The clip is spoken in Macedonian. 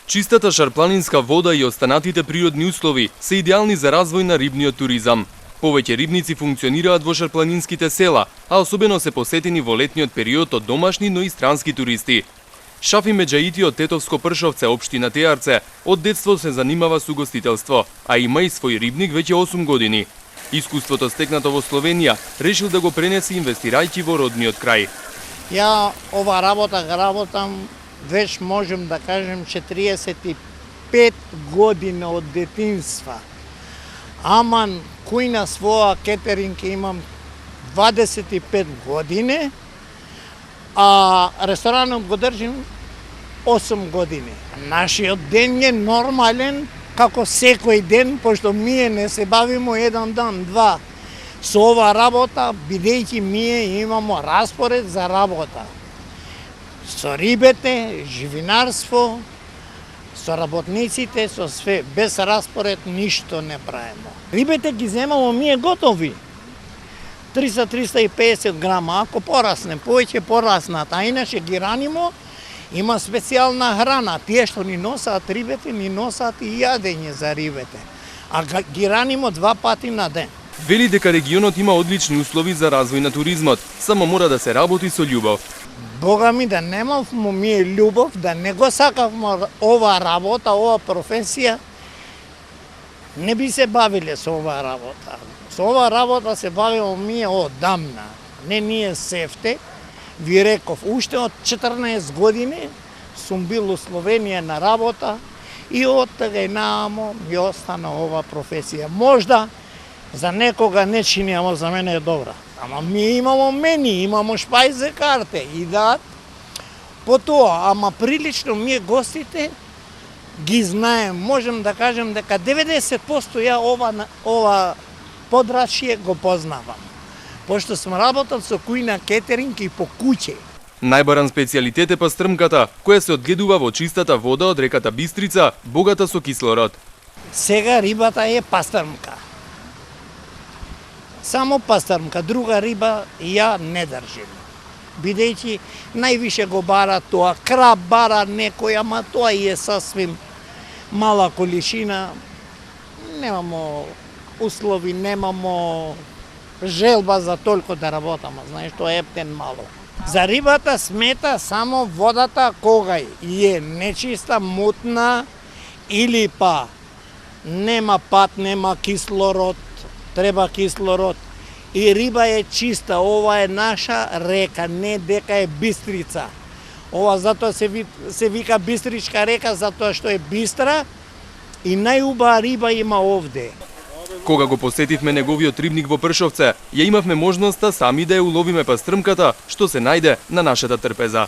Чистата шарпланинска вода и останатите природни услови се идеални за развој на рибниот туризам. Повеќе рибници функционираат во шарпланинските села, а особено се посетени во летниот период од домашни, но и странски туристи. Шафи Меджаити од Тетовско Пршовце, општина Теарце, од детство се занимава со угостителство, а има и свој рибник веќе 8 години. Искуството стекнато во Словенија решил да го пренесе инвестирајќи во родниот крај. Ја ова работам веќе можем да кажем 45 години од детинства. Аман кујна своја кетеринг имам 25 години, а ресторанот го држим 8 години. Нашиот ден е нормален, како секој ден, пошто ние не се бавиме еден дан, два. Со ова работа, бидејќи ние имамо распоред за работа. Со рибете, живинарство, со работниците, со све, без распоред ништо не правиме. Рибете ги земамо ние готови. 300-350 грама, ако порасне, повеќе пораснат, а иначе ги ранимо, има специјална храна. Тие што ни носат рибете, ни носат и јадење за рибете. А ги ранимо 2 пати на ден. Вели дека регионот има одлични услови за развој на туризмот, само мора да се работи со љубов. Бога ми да немавме ние љубов, да не го сакавме ова работа, ова професија, не би се бавиле со ова работа. Со ова работа се бавиме ние одамна. Не ние сефте. Ви реков, уште од 14 години сум бил во Словенија на работа и од тога и наамо ми остана ова професија. Можда за некога не чини, ама за мене е добра. Ама ми имамо мени, имамо шпајзе карте и да. Потоа, ама прилично ние гостите ги знаем. Можем да кажем дека 90% ја ова подрачје го познавам. Пошто сум работел со кујна кетеринг и по куќе. Најбаран специјалитет е пастрмката, која се одгледува во чистата вода од реката Бистрица, богата со кислород. Сега рибата е пастрмка. Само пастрмка, друга риба ја не држим. Бидејќи највише го бара тоа, краб бара некој, ама тоа и е сасвим мала количина. Немамо услови, немамо желба за толку да работаме, знаеш, тоа е ептен мало. За рибата смета само водата кога е нечиста, мутна или па нема пат, нема кислород, треба кислород. И риба е чиста, ова е наша река, не дека е Бистрица. Ова затоа се вика Бистричка река, затоа што е бистра и најубава риба има овде. Кога го посетивме неговиот рибник во Пршовце, ја имавме можноста сами да ја уловиме пастрмката што се најде на нашата трпеза.